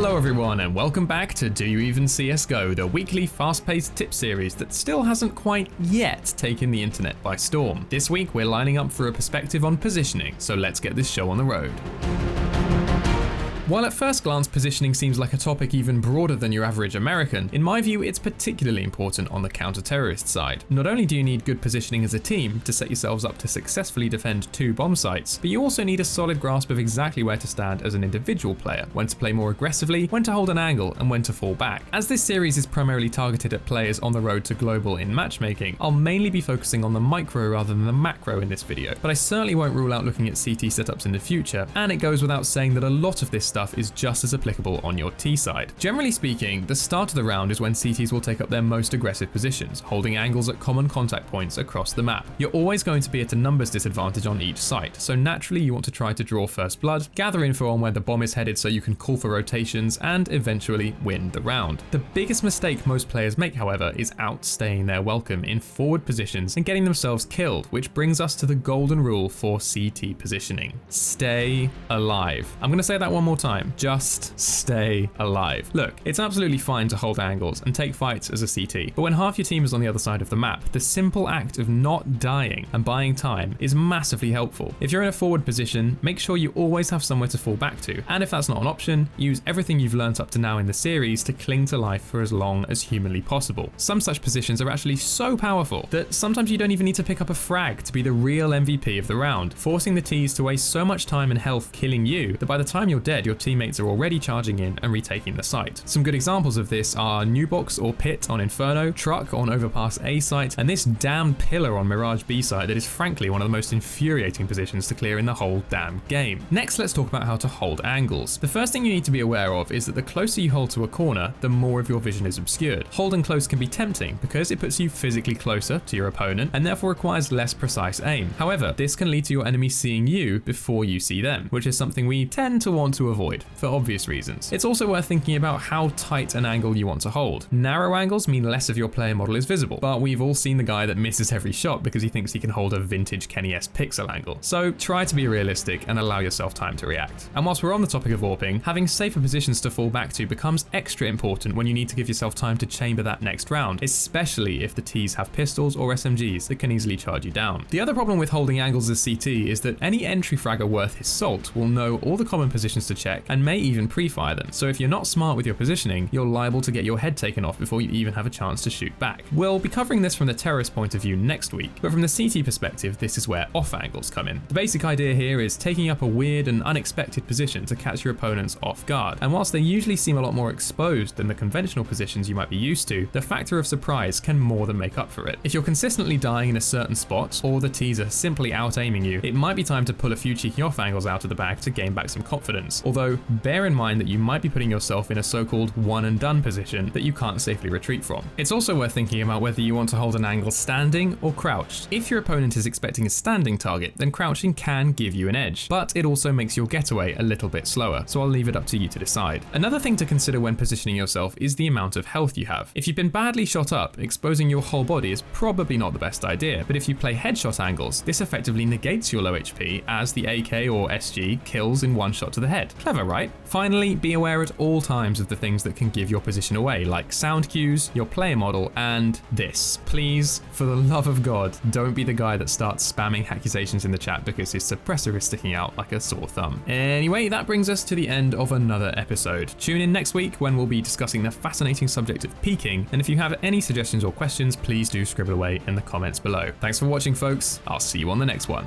Hello everyone and welcome back to Do You Even CSGO, the weekly fast-paced tip series that still hasn't quite yet taken the internet by storm. This week we're lining up for a perspective on positioning, so let's get this show on the road. While at first glance positioning seems like a topic even broader than your average American, in my view it's particularly important on the counter-terrorist side. Not only do you need good positioning as a team to set yourselves up to successfully defend 2 bomb sites, but you also need a solid grasp of exactly where to stand as an individual player, when to play more aggressively, when to hold an angle, and when to fall back. As this series is primarily targeted at players on the road to global in matchmaking, I'll mainly be focusing on the micro rather than the macro in this video, but I certainly won't rule out looking at CT setups in the future, and it goes without saying that a lot of this stuff is just as applicable on your T side. Generally speaking, the start of the round is when CTs will take up their most aggressive positions, holding angles at common contact points across the map. You're always going to be at a numbers disadvantage on each site, so naturally you want to try to draw first blood, gather info on where the bomb is headed so you can call for rotations, and eventually win the round. The biggest mistake most players make, however, is outstaying their welcome in forward positions and getting themselves killed, which brings us to the golden rule for CT positioning. Stay alive. I'm going to say that one more time. Just stay alive. Look, it's absolutely fine to hold angles and take fights as a CT, but when half your team is on the other side of the map, the simple act of not dying and buying time is massively helpful. If you're in a forward position, make sure you always have somewhere to fall back to, and if that's not an option, use everything you've learnt up to now in the series to cling to life for as long as humanly possible. Some such positions are actually so powerful that sometimes you don't even need to pick up a frag to be the real MVP of the round, forcing the Ts to waste so much time and health killing you that by the time you're dead, your teammates are already charging in and retaking the site. Some good examples of this are New Box or Pit on Inferno, Truck on Overpass A site, and this damn pillar on Mirage B site that is frankly one of the most infuriating positions to clear in the whole damn game. Next, let's talk about how to hold angles. The first thing you need to be aware of is that the closer you hold to a corner, the more of your vision is obscured. Holding close can be tempting because it puts you physically closer to your opponent and therefore requires less precise aim. However, this can lead to your enemy seeing you before you see them, which is something we tend to want to avoid for obvious reasons. It's also worth thinking about how tight an angle you want to hold. Narrow angles mean less of your player model is visible, but we've all seen the guy that misses every shot because he thinks he can hold a vintage Kenny-S pixel angle. So try to be realistic and allow yourself time to react. And whilst we're on the topic of warping, having safer positions to fall back to becomes extra important when you need to give yourself time to chamber that next round, especially if the Ts have pistols or SMGs that can easily charge you down. The other problem with holding angles as CT is that any entry fragger worth his salt will know all the common positions to check and may even pre-fire them. So if you're not smart with your positioning, you're liable to get your head taken off before you even have a chance to shoot back. We'll be covering this from the terrorist point of view next week, but from the CT perspective, this is where off angles come in. The basic idea here is taking up a weird and unexpected position to catch your opponents off guard. And whilst they usually seem a lot more exposed than the conventional positions you might be used to, the factor of surprise can more than make up for it. If you're consistently dying in a certain spot, or the Ts are simply out-aiming you, it might be time to pull a few cheeky off angles out of the bag to gain back some confidence. Although, bear in mind that you might be putting yourself in a so-called one and done position that you can't safely retreat from. It's also worth thinking about whether you want to hold an angle standing or crouched. If your opponent is expecting a standing target, then crouching can give you an edge, but it also makes your getaway a little bit slower, so I'll leave it up to you to decide. Another thing to consider when positioning yourself is the amount of health you have. If you've been badly shot up, exposing your whole body is probably not the best idea, but if you play headshot angles, this effectively negates your low HP as the AK or SG kills in one shot to the head. Clever, right? Finally, be aware at all times of the things that can give your position away, like sound cues, your player model, and this. Please, for the love of God, don't be the guy that starts spamming accusations in the chat because his suppressor is sticking out like a sore thumb. Anyway, that brings us to the end of another episode. Tune in next week when we'll be discussing the fascinating subject of peaking, and if you have any suggestions or questions, please do scribble away in the comments below. Thanks for watching, folks. I'll see you on the next one.